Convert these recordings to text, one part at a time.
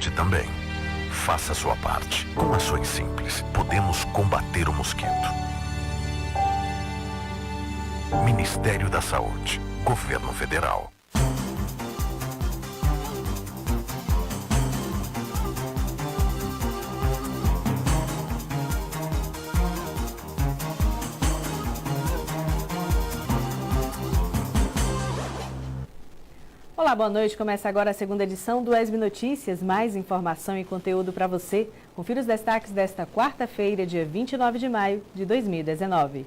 saúde também. Faça a sua parte. Com ações simples, podemos combater o mosquito. Ministério da Saúde. Governo Federal. Olá, boa noite. Começa agora a segunda edição do ESB Notícias. Mais informação e conteúdo para você. Confira os destaques desta quarta-feira, dia 29 de maio de 2019.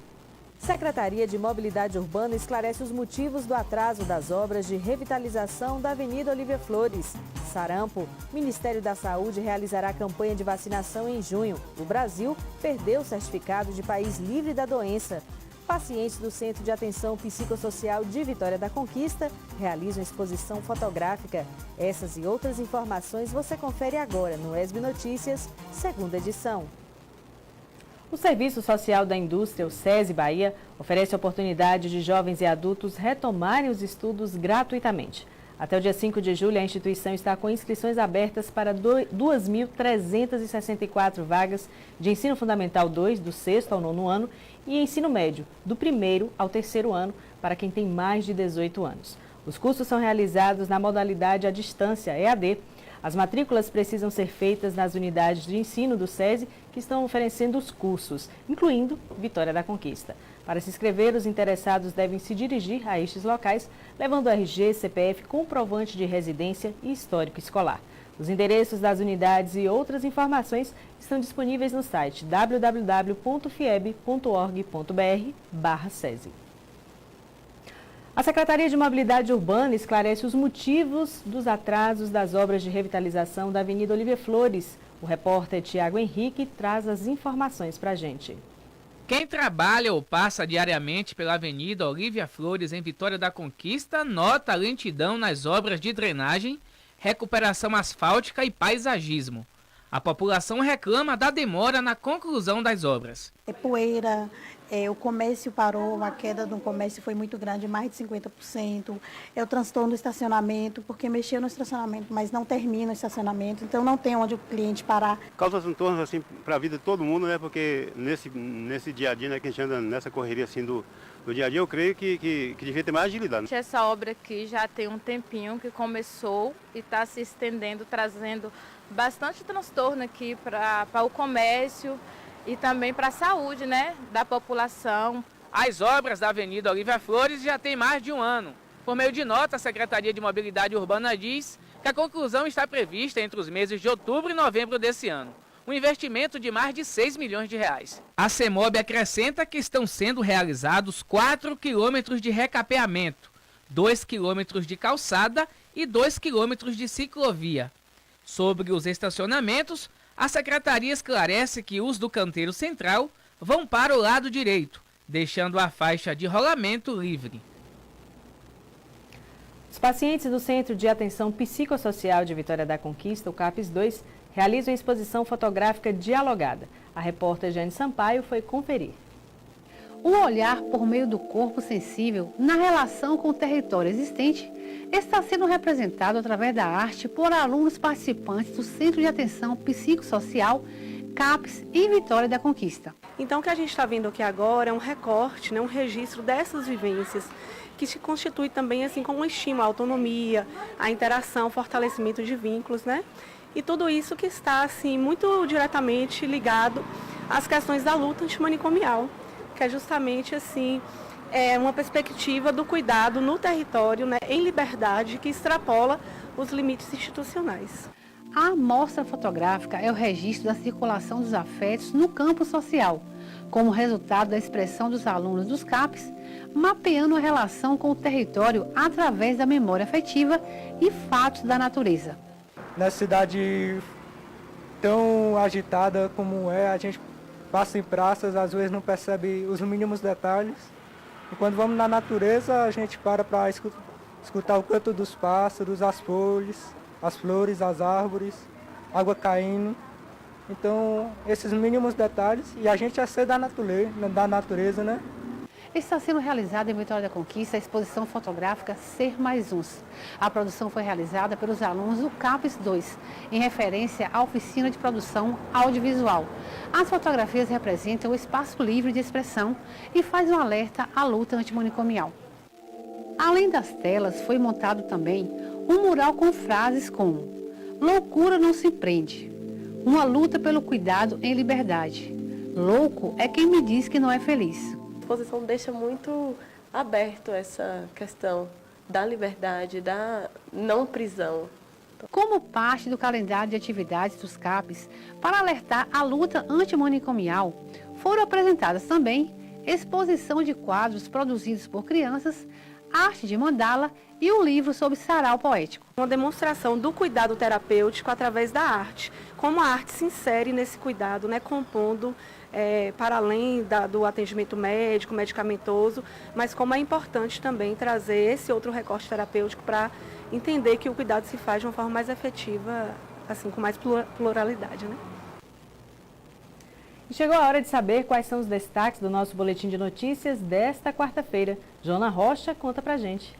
Secretaria de Mobilidade Urbana esclarece os motivos do atraso das obras de revitalização da Avenida Olívia Flores. Sarampo, Ministério da Saúde realizará campanha de vacinação em junho. O Brasil perdeu o certificado de país livre da doença. Pacientes do Centro de Atenção Psicossocial de Vitória da Conquista realizam exposição fotográfica. Essas e outras informações você confere agora no ESB Notícias, segunda edição. O Serviço Social da Indústria, o SESI Bahia, oferece oportunidade de jovens e adultos retomarem os estudos gratuitamente. Até o dia 5 de julho, a instituição está com inscrições abertas para 2.364 vagas de ensino fundamental 2, do 6º ao 9º ano, e ensino médio, do 1º ao 3º ano, para quem tem mais de 18 anos. Os cursos são realizados na modalidade à distância, EAD. As matrículas precisam ser feitas nas unidades de ensino do SESI que estão oferecendo os cursos, incluindo Vitória da Conquista. Para se inscrever, os interessados devem se dirigir a estes locais, levando RG, CPF, comprovante de residência e histórico escolar. Os endereços das unidades e outras informações estão disponíveis no site www.fieb.org.br/SESI. A Secretaria de Mobilidade Urbana esclarece os motivos dos atrasos das obras de revitalização da Avenida Olívia Flores. O repórter Tiago Henrique traz as informações para a gente. Quem trabalha ou passa diariamente pela Avenida Olívia Flores em Vitória da Conquista nota a lentidão nas obras de drenagem, recuperação asfáltica e paisagismo. A população reclama da demora na conclusão das obras. É poeira, o comércio parou, a queda do comércio foi muito grande, mais de 50%. É o transtorno do estacionamento, porque mexeu no estacionamento, mas não termina o estacionamento, então não tem onde o cliente parar. Causa transtornos assim, para a vida de todo mundo, né? Porque nesse dia a dia, né, que a gente anda nessa correria assim do dia a dia, eu creio que devia ter mais agilidade. Essa obra aqui já tem um tempinho que começou e está se estendendo, trazendo bastante transtorno aqui para o comércio e também para a saúde, né, da população. As obras da Avenida Olívia Flores já têm mais de um ano. Por meio de nota, a Secretaria de Mobilidade Urbana diz que a conclusão está prevista entre os meses de outubro e novembro desse ano. Um investimento de mais de 6 milhões de reais. A CEMOB acrescenta que estão sendo realizados 4 quilômetros de recapeamento, 2 quilômetros de calçada e 2 quilômetros de ciclovia. Sobre os estacionamentos, a Secretaria esclarece que os do canteiro central vão para o lado direito, deixando a faixa de rolamento livre. Os pacientes do Centro de Atenção Psicossocial de Vitória da Conquista, o CAPS 2, realizam exposição fotográfica dialogada. A repórter Jane Sampaio foi conferir. O olhar por meio do corpo sensível na relação com o território existente está sendo representado através da arte por alunos participantes do Centro de Atenção Psicossocial CAPS em Vitória da Conquista. Então o que a gente está vendo aqui agora é um recorte, né, um registro dessas vivências que se constitui também assim como um estímulo à autonomia, à interação, fortalecimento de vínculos, né? E tudo isso que está assim muito diretamente ligado às questões da luta antimanicomial, que é justamente assim uma perspectiva do cuidado no território, né, em liberdade, que extrapola os limites institucionais. A amostra fotográfica é o registro da circulação dos afetos no campo social, como resultado da expressão dos alunos dos CAPs, mapeando a relação com o território através da memória afetiva e fatos da natureza. Na cidade tão agitada como a gente passa em praças, às vezes não percebe os mínimos detalhes. E quando vamos na natureza, a gente para escutar o canto dos pássaros, as flores, as árvores, água caindo. Então, esses mínimos detalhes, e a gente é ser da natureza, né? está sendo realizada em Vitória da Conquista a exposição fotográfica Ser Mais Uns. A produção foi realizada pelos alunos do CAPES 2, em referência à oficina de produção audiovisual. As fotografias representam o espaço livre de expressão e faz um alerta à luta antimanicomial. Além das telas, foi montado também um mural com frases como: loucura não se prende, uma luta pelo cuidado em liberdade. Louco é quem me diz que não é feliz. A exposição deixa muito aberto essa questão da liberdade, da não prisão. Como parte do calendário de atividades dos CAPES, para alertar a luta antimanicomial, foram apresentadas também exposição de quadros produzidos por crianças, arte de mandala e um livro sobre sarau poético. Uma demonstração do cuidado terapêutico através da arte. Como a arte se insere nesse cuidado, né, compondo para além do atendimento médico, medicamentoso, mas como é importante também trazer esse outro recorte terapêutico para entender que o cuidado se faz de uma forma mais efetiva, assim, com mais pluralidade, né? E chegou a hora de saber quais são os destaques do nosso boletim de notícias desta quarta-feira. Joana Rocha conta pra gente.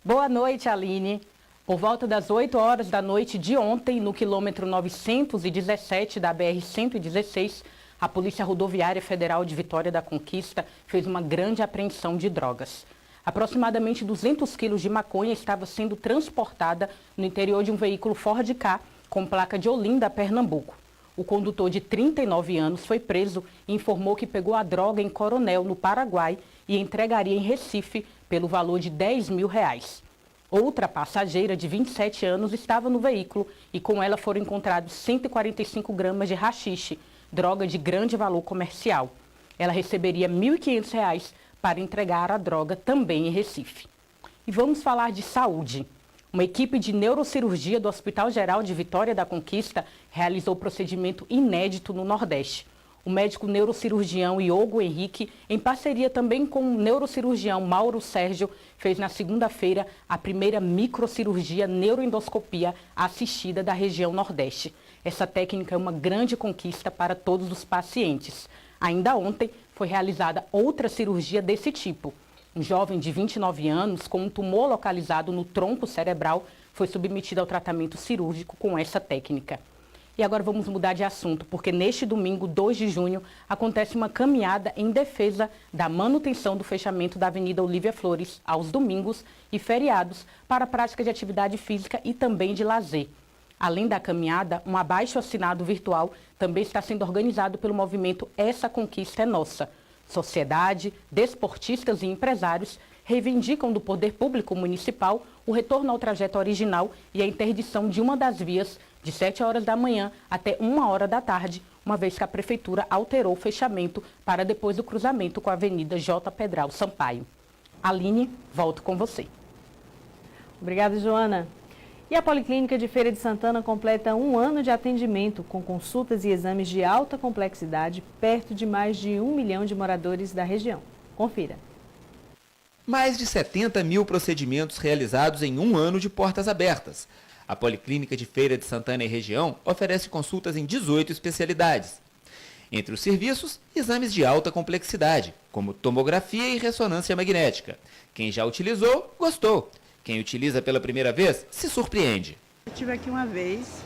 Boa noite, Aline. Por volta das 8 horas da noite de ontem, no quilômetro 917 da BR-116, a Polícia Rodoviária Federal de Vitória da Conquista fez uma grande apreensão de drogas. Aproximadamente 200 quilos de maconha estava sendo transportada no interior de um veículo Ford Ka com placa de Olinda, Pernambuco. O condutor de 39 anos foi preso e informou que pegou a droga em Coronel, no Paraguai, e entregaria em Recife pelo valor de R$10 mil. Outra passageira de 27 anos estava no veículo e com ela foram encontrados 145 gramas de haxixe, droga de grande valor comercial. Ela receberia R$ 1.500 para entregar a droga também em Recife. E vamos falar de saúde. Uma equipe de neurocirurgia do Hospital Geral de Vitória da Conquista realizou procedimento inédito no Nordeste. O médico neurocirurgião Iogo Henrique, em parceria também com o neurocirurgião Mauro Sérgio, fez na segunda-feira a primeira microcirurgia neuroendoscopia assistida da região Nordeste. Essa técnica é uma grande conquista para todos os pacientes. Ainda ontem foi realizada outra cirurgia desse tipo. Um jovem de 29 anos com um tumor localizado no tronco cerebral foi submetido ao tratamento cirúrgico com essa técnica. E agora vamos mudar de assunto, porque neste domingo, 2 de junho, acontece uma caminhada em defesa da manutenção do fechamento da Avenida Olívia Flores aos domingos e feriados para a prática de atividade física e também de lazer. Além da caminhada, um abaixo-assinado virtual também está sendo organizado pelo movimento Essa Conquista é Nossa. Sociedade, desportistas e empresários reivindicam do poder público municipal o retorno ao trajeto original e a interdição de uma das vias de 7 horas da manhã até 1 hora da tarde, uma vez que a Prefeitura alterou o fechamento para depois do cruzamento com a Avenida J. Pedral Sampaio. Aline, volto com você. Obrigada, Joana. E a Policlínica de Feira de Santana completa 1 ano de atendimento com consultas e exames de alta complexidade perto de mais de 1 milhão de moradores da região. Confira. Mais de 70 mil procedimentos realizados em 1 ano de portas abertas. A Policlínica de Feira de Santana e região oferece consultas em 18 especialidades. Entre os serviços, exames de alta complexidade, como tomografia e ressonância magnética. Quem já utilizou, gostou. Quem utiliza pela primeira vez, se surpreende. Eu estive aqui uma vez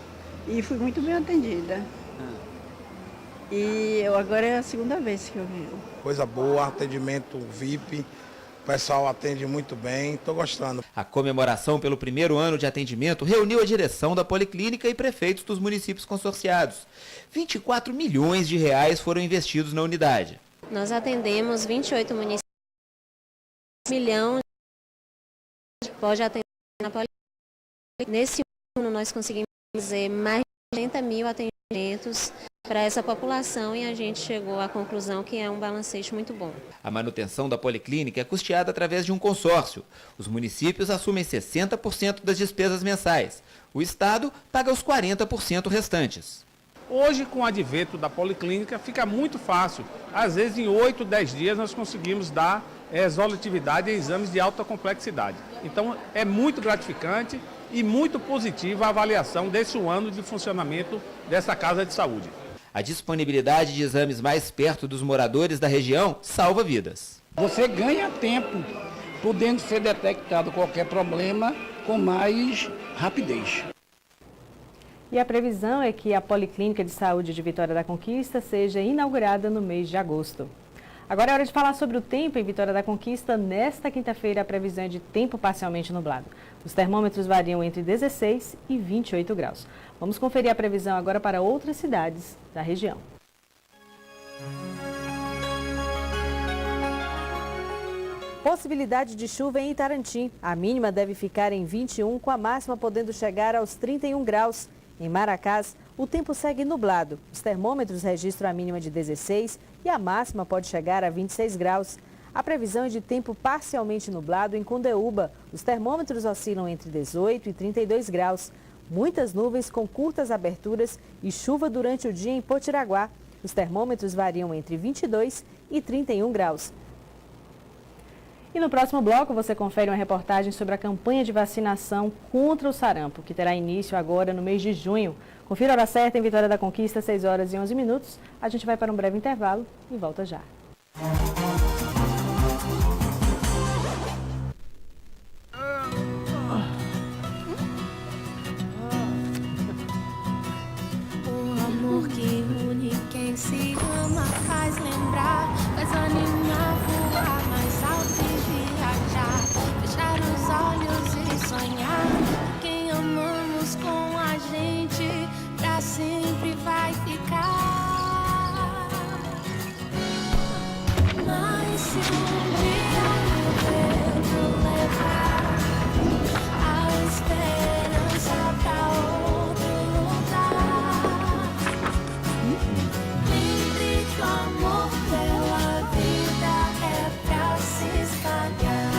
e fui muito bem atendida. E agora é a segunda vez que eu venho. Coisa boa, atendimento VIP, o pessoal atende muito bem, estou gostando. A comemoração pelo 1º ano de atendimento reuniu a direção da Policlínica e prefeitos dos municípios consorciados. 24 milhões de reais foram investidos na unidade. Nós atendemos 28 municípios, 1 milhão pode atender na Policlínica. Nesse ano nós conseguimos fazer mais de 80 mil atendimentos para essa população e a gente chegou à conclusão que é um balancete muito bom. A manutenção da Policlínica é custeada através de um consórcio. Os municípios assumem 60% das despesas mensais. O Estado paga os 40% restantes. Hoje, com o advento da Policlínica, fica muito fácil. Às vezes, em 8, 10 dias, nós conseguimos dar exolutividade em exames de alta complexidade. Então, é muito gratificante e muito positiva a avaliação desse ano de funcionamento dessa Casa de Saúde. A disponibilidade de exames mais perto dos moradores da região salva vidas. Você ganha tempo, podendo ser detectado qualquer problema com mais rapidez. E a previsão é que a Policlínica de Saúde de Vitória da Conquista seja inaugurada no mês de agosto. Agora é hora de falar sobre o tempo em Vitória da Conquista. Nesta quinta-feira, a previsão é de tempo parcialmente nublado. Os termômetros variam entre 16 e 28 graus. Vamos conferir a previsão agora para outras cidades da região. Possibilidade de chuva em Itarantim. A mínima deve ficar em 21, com a máxima podendo chegar aos 31 graus. Em Maracás, o tempo segue nublado. Os termômetros registram a mínima de 16 e a máxima pode chegar a 26 graus. A previsão é de tempo parcialmente nublado em Condeúba. Os termômetros oscilam entre 18 e 32 graus. Muitas nuvens com curtas aberturas e chuva durante o dia em Potiraguá. Os termômetros variam entre 22 e 31 graus. E no próximo bloco você confere uma reportagem sobre a campanha de vacinação contra o sarampo, que terá início agora no mês de junho. Confira a hora certa em Vitória da Conquista, 6 horas e 11 minutos. A gente vai para um breve intervalo e volta já. O amor que une quem se ama faz lembrar, faz animar, voar mais alto e viajar, fechar os olhos e sonhar. Quem amamos com a gente pra sempre vai ficar. Mas se um dia o vento levar a esperança pra outro lugar, lembre que o amor pela vida é pra se espalhar.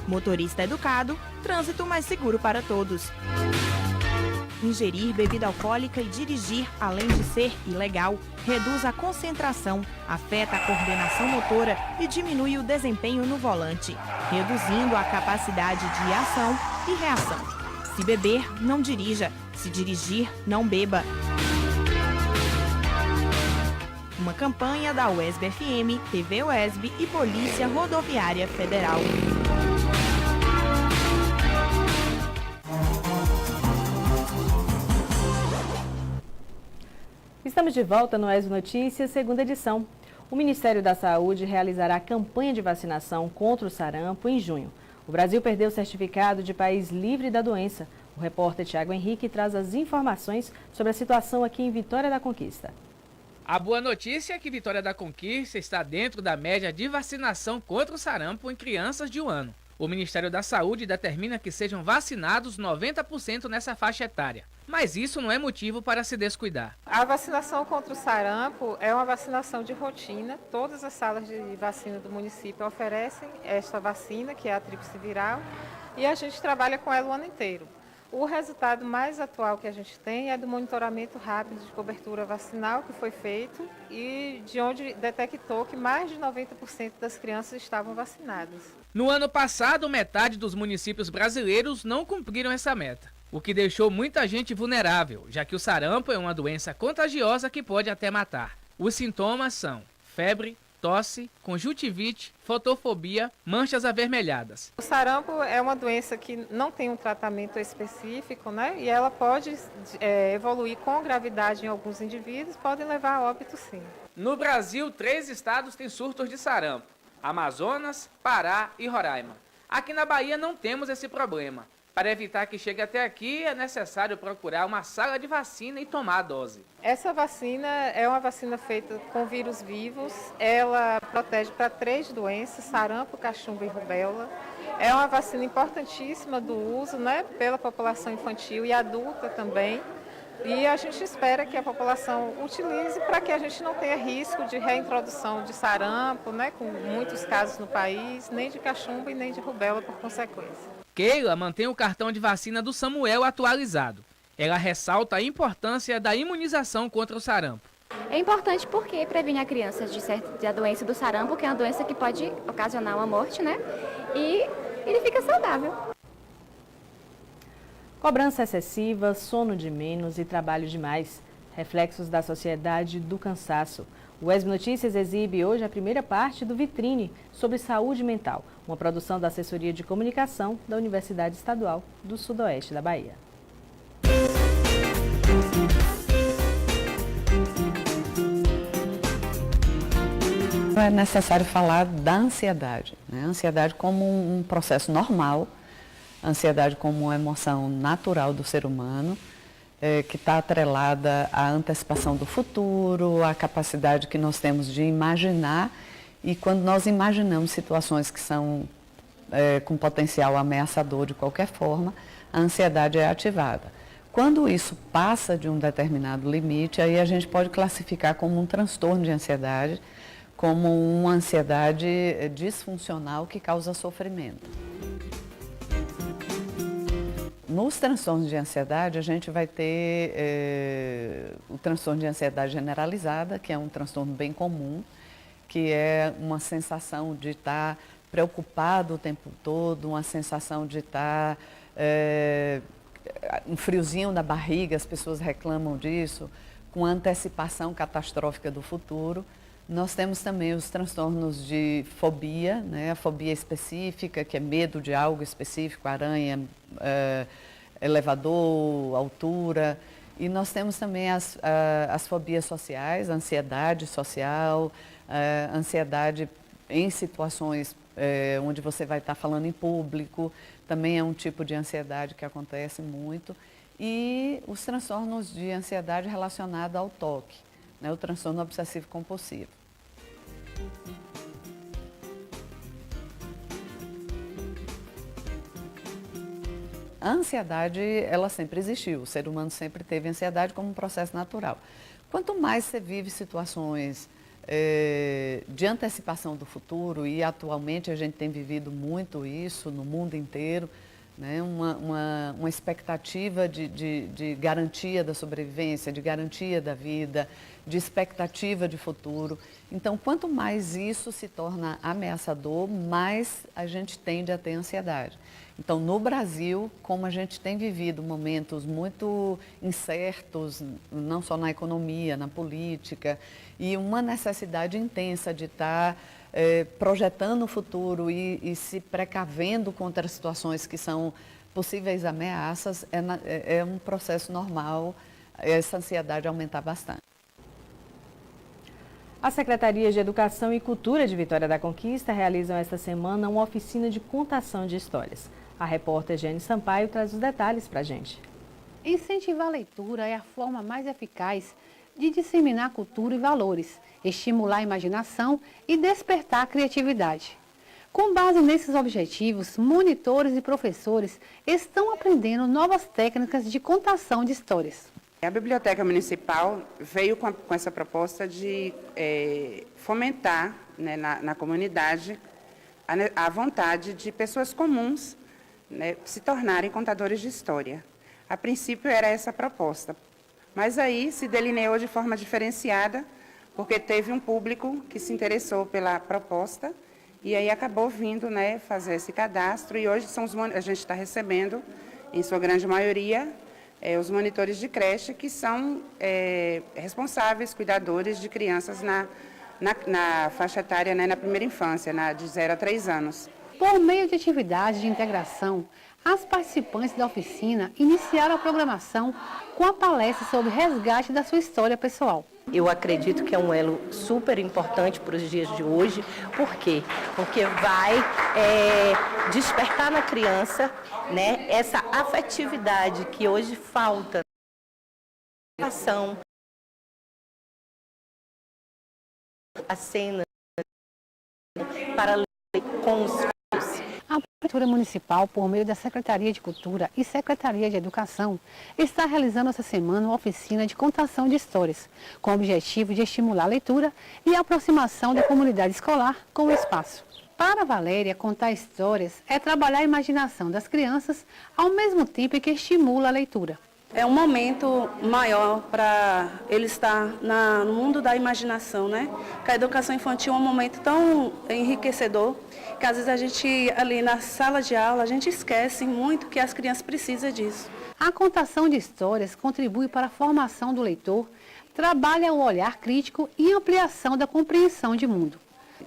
Motorista educado, trânsito mais seguro para todos. Ingerir bebida alcoólica e dirigir, além de ser ilegal, reduz a concentração, afeta a coordenação motora e diminui o desempenho no volante, reduzindo a capacidade de ação e reação. Se beber, não dirija. Se dirigir, não beba. Uma campanha da UESB-FM, TV UESB e Polícia Rodoviária Federal. Estamos de volta no ESB Notícias, segunda edição. O Ministério da Saúde realizará a campanha de vacinação contra o sarampo em junho. O Brasil perdeu o certificado de país livre da doença. O repórter Tiago Henrique traz as informações sobre a situação aqui em Vitória da Conquista. A boa notícia é que Vitória da Conquista está dentro da média de vacinação contra o sarampo em crianças de 1 ano. O Ministério da Saúde determina que sejam vacinados 90% nessa faixa etária. Mas isso não é motivo para se descuidar. A vacinação contra o sarampo é uma vacinação de rotina. Todas as salas de vacina do município oferecem esta vacina, que é a tríplice viral, e a gente trabalha com ela o ano inteiro. O resultado mais atual que a gente tem é do monitoramento rápido de cobertura vacinal que foi feito e de onde detectou que mais de 90% das crianças estavam vacinadas. No ano passado, metade dos municípios brasileiros não cumpriram essa meta, o que deixou muita gente vulnerável, já que o sarampo é uma doença contagiosa que pode até matar. Os sintomas são febre, tosse, conjuntivite, fotofobia, manchas avermelhadas. O sarampo é uma doença que não tem um tratamento específico, né? E ela pode evoluir com gravidade em alguns indivíduos, podem levar a óbito sim. No Brasil, 3 estados têm surtos de sarampo: Amazonas, Pará e Roraima. Aqui na Bahia não temos esse problema. Para evitar que chegue até aqui, é necessário procurar uma sala de vacina e tomar a dose. Essa vacina é uma vacina feita com vírus vivos. Ela protege para 3 doenças: sarampo, cachumba e rubéola. É uma vacina importantíssima do uso, né, pela população infantil e adulta também. E a gente espera que a população utilize para que a gente não tenha risco de reintrodução de sarampo, né, com muitos casos no país, nem de cachumba e nem de rubéola por consequência. Keila mantém o cartão de vacina do Samuel atualizado. Ela ressalta a importância da imunização contra o sarampo. É importante porque previne a criança da doença do sarampo, que é uma doença que pode ocasionar uma morte, né? E ele fica saudável. Cobrança excessiva, sono de menos e trabalho demais. Reflexos da sociedade do cansaço. O ESB Notícias exibe hoje a primeira parte do Vitrine sobre saúde mental, uma produção da Assessoria de Comunicação da Universidade Estadual do Sudoeste da Bahia. É necessário falar da ansiedade, né? A ansiedade como um processo normal, a ansiedade como uma emoção natural do ser humano, que está atrelada à antecipação do futuro, à capacidade que nós temos de imaginar, e quando nós imaginamos situações que são com potencial ameaçador de qualquer forma, a ansiedade é ativada. Quando isso passa de um determinado limite, aí a gente pode classificar como um transtorno de ansiedade, como uma ansiedade disfuncional que causa sofrimento. Nos transtornos de ansiedade, a gente vai ter o transtorno de ansiedade generalizada, que é um transtorno bem comum, que é uma sensação de estar preocupado o tempo todo, uma sensação de estar um friozinho na barriga, as pessoas reclamam disso, com antecipação catastrófica do futuro. Nós temos também os transtornos de fobia, né? A fobia específica, que é medo de algo específico, aranha, elevador, altura. E nós temos também as fobias sociais, ansiedade social, ansiedade em situações onde você vai estar falando em público, também é um tipo de ansiedade que acontece muito. E os transtornos de ansiedade relacionados ao toque, né? O transtorno obsessivo compulsivo. A ansiedade, ela sempre existiu, o ser humano sempre teve ansiedade como um processo natural. Quanto mais você vive situações de antecipação do futuro, e atualmente a gente tem vivido muito isso no mundo inteiro, né? Uma expectativa de garantia da sobrevivência, de garantia da vida, de expectativa de futuro. Então, quanto mais isso se torna ameaçador, mais a gente tende a ter ansiedade. Então, no Brasil, como a gente tem vivido momentos muito incertos, não só na economia, na política, e uma necessidade intensa de estar projetando o futuro e se precavendo contra situações que são possíveis ameaças, é um processo normal essa ansiedade aumentar bastante. As Secretarias de Educação e Cultura de Vitória da Conquista realizam esta semana uma oficina de contação de histórias. A repórter Jane Sampaio traz os detalhes para a gente. Incentivar a leitura é a forma mais eficaz de disseminar cultura e valores, estimular a imaginação e despertar a criatividade. Com base nesses objetivos, monitores e professores estão aprendendo novas técnicas de contação de histórias. A Biblioteca Municipal veio com essa proposta de fomentar, né, na comunidade a vontade de pessoas comuns, né, se tornarem contadores de história. A princípio era essa a proposta, mas aí se delineou de forma diferenciada, porque teve um público que se interessou pela proposta e aí acabou vindo, né, fazer esse cadastro, e hoje a gente está recebendo, em sua grande maioria, os monitores de creche, que são responsáveis, cuidadores de crianças na faixa etária, né, na primeira infância, de 0 a 3 anos. Por meio de atividades de integração, as participantes da oficina iniciaram a programação com a palestra sobre resgate da sua história pessoal. Eu acredito que é um elo super importante para os dias de hoje. Por quê? Porque vai despertar na criança, né, essa afetividade que hoje falta. A cena para ler com os filhos. A Prefeitura Municipal, por meio da Secretaria de Cultura e Secretaria de Educação, está realizando essa semana uma oficina de contação de histórias, com o objetivo de estimular a leitura e a aproximação da comunidade escolar com o espaço. Para a Valéria, contar histórias é trabalhar a imaginação das crianças ao mesmo tempo que estimula a leitura. É um momento maior para ele estar no mundo da imaginação, né? Porque a educação infantil é um momento tão enriquecedor que às vezes a gente ali na sala de aula, a gente esquece muito que as crianças precisam disso. A contação de histórias contribui para a formação do leitor, trabalha o olhar crítico e ampliação da compreensão de mundo.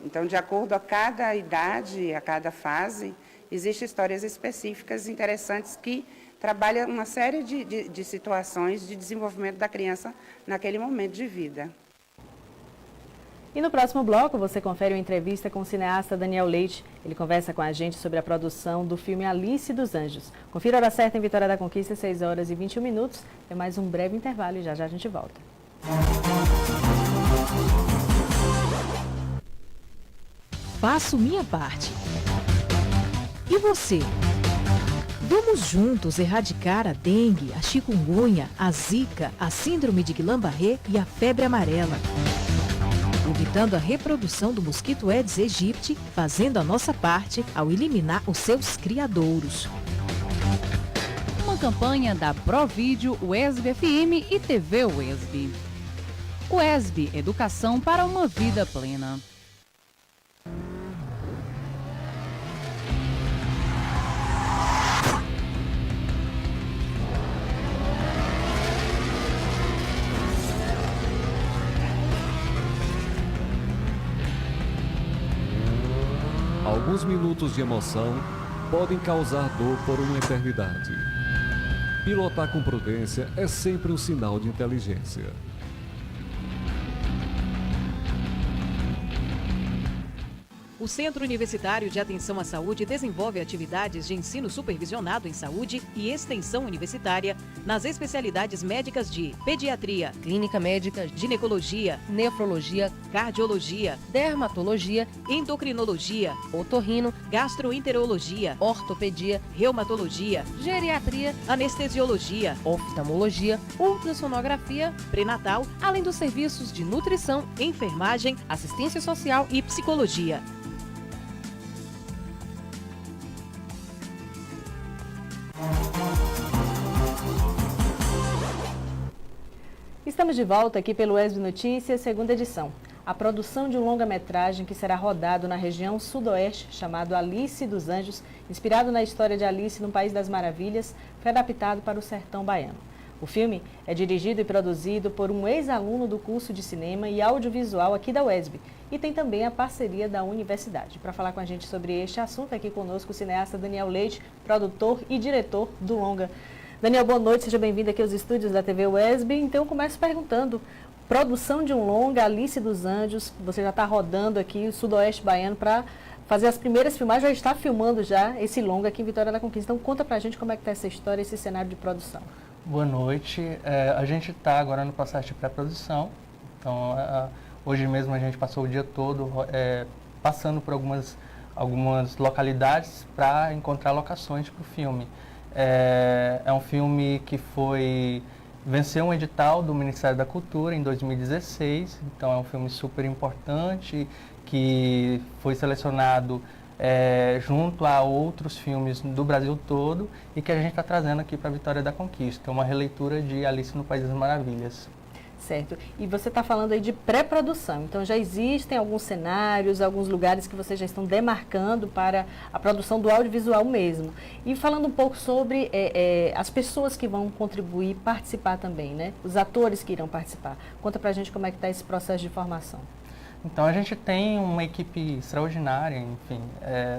Então, de acordo a cada idade, a cada fase, existem histórias específicas interessantes que trabalham uma série de situações de desenvolvimento da criança naquele momento de vida. E no próximo bloco você confere uma entrevista com o cineasta Daniel Leite. Ele conversa com a gente sobre a produção do filme Alice dos Anjos. Confira a hora certa em Vitória da Conquista, 6 horas e 21 minutos. É mais um breve intervalo e já a gente volta. Faço minha parte. E você? Vamos juntos erradicar a dengue, a chikungunya, a zika, a síndrome de Guillain-Barré e a febre amarela. Evitando a reprodução do mosquito Aedes aegypti, fazendo a nossa parte ao eliminar os seus criadouros. Uma campanha da Provídeo, UESB FM e TV UESB. UESB, Educação para uma Vida Plena. Alguns minutos de emoção podem causar dor por uma eternidade. Pilotar com prudência é sempre um sinal de inteligência. O Centro Universitário de Atenção à Saúde desenvolve atividades de ensino supervisionado em saúde e extensão universitária nas especialidades médicas de pediatria, clínica médica, ginecologia, nefrologia, cardiologia, dermatologia, endocrinologia, otorrino, gastroenterologia, ortopedia, reumatologia, geriatria, anestesiologia, oftalmologia, ultrassonografia, pré-natal, além dos serviços de nutrição, enfermagem, assistência social e psicologia. Estamos de volta aqui pelo UESB Notícias, segunda edição. A produção de um longa-metragem que será rodado na região sudoeste, chamado Alice dos Anjos, inspirado na história de Alice no País das Maravilhas, foi adaptado para o sertão baiano. O filme é dirigido e produzido por um ex-aluno do curso de cinema e audiovisual aqui da UESB e tem também a parceria da universidade. Para falar com a gente sobre este assunto, aqui conosco o cineasta Daniel Leite, produtor e diretor do longa. Daniel, boa noite, seja bem-vindo aqui aos estúdios da TV UESB. Então, eu começo perguntando, produção de um longa, Alice dos Anjos, você já está rodando aqui o sudoeste baiano para fazer as primeiras filmagens, já está filmando já esse longa aqui em Vitória da Conquista. Então, conta pra gente como é que está essa história, esse cenário de produção. Boa noite, a gente está agora no processo de pré-produção, então hoje mesmo a gente passou o dia todo passando por algumas localidades para encontrar locações para o filme. É um filme que venceu um edital do Ministério da Cultura em 2016, então é um filme super importante, que foi selecionado junto a outros filmes do Brasil todo e que a gente está trazendo aqui para a Vitória da Conquista, uma releitura de Alice no País das Maravilhas. Certo. E você está falando aí de pré-produção, então já existem alguns cenários, alguns lugares que vocês já estão demarcando para a produção do audiovisual mesmo. E falando um pouco sobre as pessoas que vão contribuir, participar também, né? Os atores que irão participar. Conta pra gente como é que está esse processo de formação. Então a gente tem uma equipe extraordinária, enfim,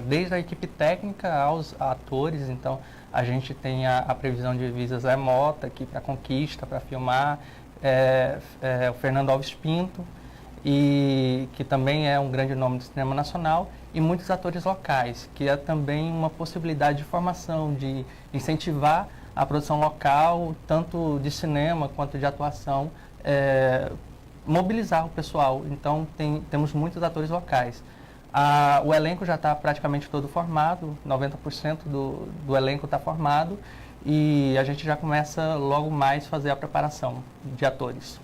desde a equipe técnica aos atores. Então a gente tem a previsão de vir Zé Mota aqui para Conquista, para filmar, o Fernando Alves Pinto, e que também é um grande nome do cinema nacional, e muitos atores locais, que é também uma possibilidade de formação, de incentivar a produção local, tanto de cinema quanto de atuação, mobilizar o pessoal. Então temos muitos atores locais. O elenco já está praticamente todo formado, 90% do elenco está formado, e a gente já começa logo mais a fazer a preparação de atores.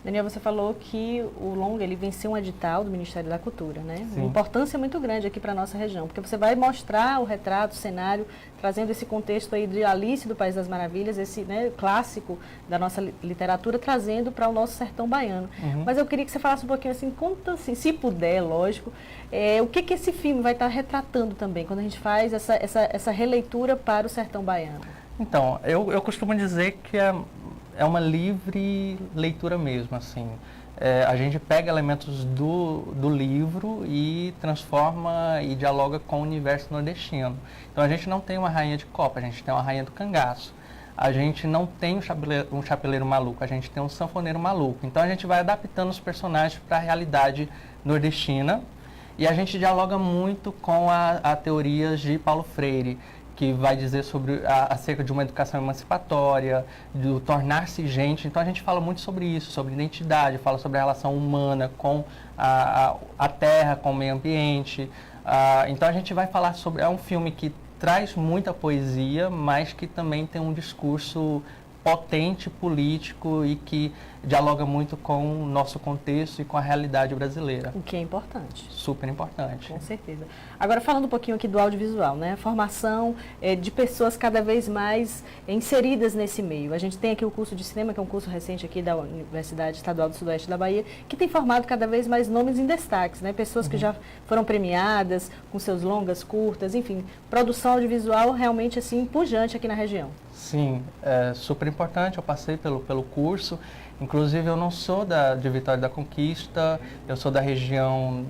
Daniel, você falou que o longa ele venceu um edital do Ministério da Cultura, né? Sim. Uma importância muito grande aqui para a nossa região, porque você vai mostrar o retrato, o cenário, trazendo esse contexto aí de Alice do País das Maravilhas, esse, né, clássico da nossa literatura, trazendo para o nosso sertão baiano. Mas eu queria que você falasse um pouquinho assim, conta assim, se puder, lógico, o que esse filme vai estar retratando também, quando a gente faz essa releitura para o sertão baiano? Então, eu costumo dizer que é uma livre leitura mesmo, assim. A gente pega elementos do livro e transforma e dialoga com o universo nordestino. Então a gente não tem uma rainha de copa, a gente tem uma rainha do cangaço. A gente não tem um chapeleiro maluco, a gente tem um sanfoneiro maluco. Então a gente vai adaptando os personagens para a realidade nordestina e a gente dialoga muito com a teorias de Paulo Freire, que vai dizer sobre acerca de uma educação emancipatória, do tornar-se gente. Então a gente fala muito sobre isso, sobre identidade, fala sobre a relação humana com a terra, com o meio ambiente. Então a gente vai falar sobre... É um filme que traz muita poesia, mas que também tem um discurso potente, político e que dialoga muito com o nosso contexto e com a realidade brasileira. O que é importante. Super importante. Com certeza. Agora, falando um pouquinho aqui do audiovisual, né? A formação de pessoas cada vez mais inseridas nesse meio. A gente tem aqui o curso de cinema, que é um curso recente aqui da Universidade Estadual do Sudoeste da Bahia, que tem formado cada vez mais nomes em destaques, né? Pessoas que já foram premiadas com seus longas, curtas, enfim, produção audiovisual realmente assim pujante aqui na região. Sim, é super importante. Eu passei pelo curso. Inclusive, eu não sou de Vitória da Conquista, eu sou da região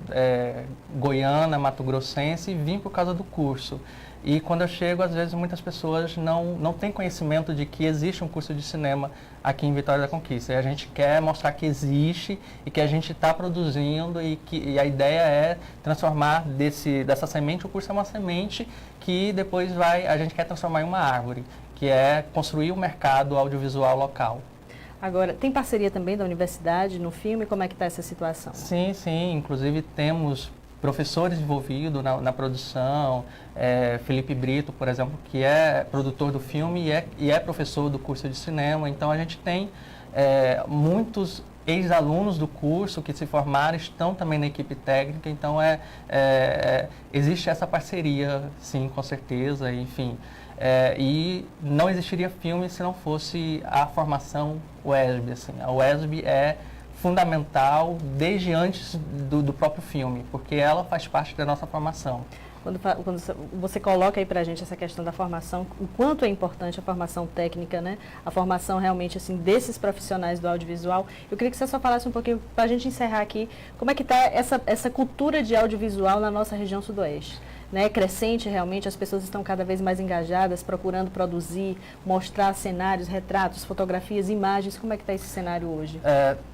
goiana, mato-grossense, e vim por causa do curso. E quando eu chego, às vezes, muitas pessoas não têm conhecimento de que existe um curso de cinema aqui em Vitória da Conquista. E a gente quer mostrar que existe e que a gente está produzindo e a ideia é transformar dessa semente, o curso é uma semente que depois a gente quer transformar em uma árvore, que é construir o mercado audiovisual local. Agora, tem parceria também da universidade no filme? Como é que está essa situação? Sim, sim. Inclusive temos professores envolvidos na produção. Felipe Brito, por exemplo, que é produtor do filme e é professor do curso de cinema. Então a gente tem muitos ex-alunos do curso que se formaram, estão também na equipe técnica. Então existe essa parceria, sim, com certeza. Enfim. E não existiria filme se não fosse a formação UESB. Assim. A UESB é fundamental desde antes do próprio filme, porque ela faz parte da nossa formação. Quando você coloca aí pra gente essa questão da formação, o quanto é importante a formação técnica, né? A formação realmente assim desses profissionais do audiovisual. Eu queria que você só falasse um pouquinho, para a gente encerrar aqui, como é que está essa cultura de audiovisual na nossa região sudoeste. Né, crescente realmente, as pessoas estão cada vez mais engajadas, procurando produzir, mostrar cenários, retratos, fotografias, imagens. Como é que está esse cenário hoje?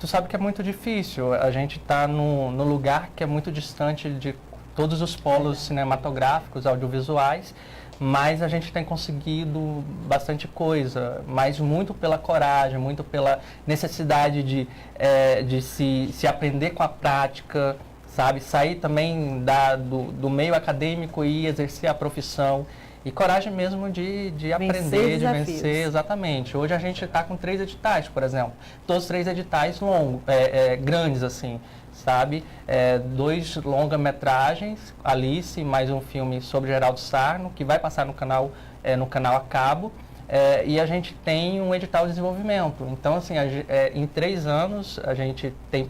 Tu sabe que é muito difícil, a gente está no lugar que é muito distante de todos os polos cinematográficos, audiovisuais, mas a gente tem conseguido bastante coisa, mas muito pela coragem, muito pela necessidade de se aprender com a prática, sabe? Sair também do meio acadêmico e exercer a profissão. E coragem mesmo de aprender, de vencer, exatamente. Hoje a gente está com 3 editais, por exemplo. Todos 3 editais longos, grandes, assim, sabe? 2 longa-metragens, Alice, mais um filme sobre Geraldo Sarno, que vai passar no canal a cabo. E a gente tem um edital de desenvolvimento. Então, assim, em 3 anos, a gente tem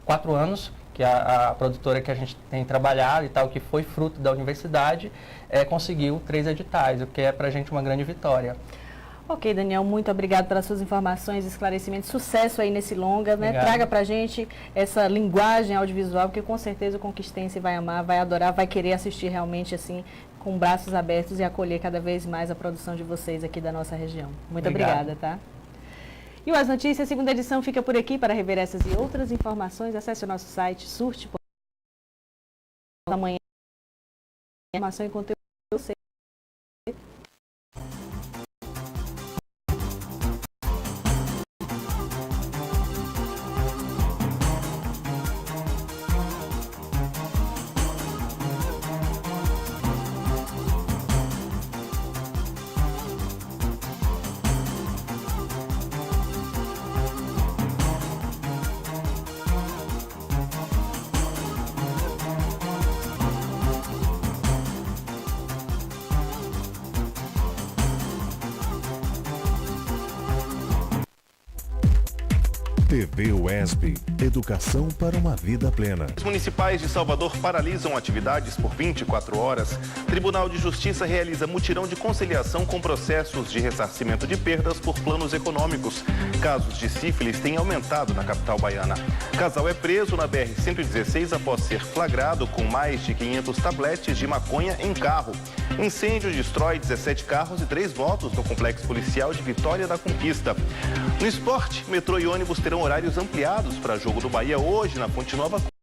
4 anos, que a produtora que a gente tem trabalhado e tal, que foi fruto da universidade, conseguiu 3 editais, o que é para a gente uma grande vitória. Ok, Daniel, muito obrigado pelas suas informações e esclarecimentos. Sucesso aí nesse longa, né? Traga pra gente essa linguagem audiovisual, que com certeza o conquistense vai amar, vai adorar, vai querer assistir realmente assim, com braços abertos e acolher cada vez mais a produção de vocês aqui da nossa região. Muito obrigada, tá? E o As Notícias, segunda edição, fica por aqui. Para rever essas e outras informações, acesse o nosso site surte.com. Amanhã, informação e conteúdo. TV UESB, educação para uma vida plena. Os municipais de Salvador paralisam atividades por 24 horas. Tribunal de Justiça realiza mutirão de conciliação com processos de ressarcimento de perdas por planos econômicos. Casos de sífilis têm aumentado na capital baiana. Casal é preso na BR-116 após ser flagrado com mais de 500 tabletes de maconha em carro. Incêndio destrói 17 carros e 3 motos no complexo policial de Vitória da Conquista. No esporte, metrô e ônibus terão horários ampliados para jogo do Bahia hoje na Fonte Nova.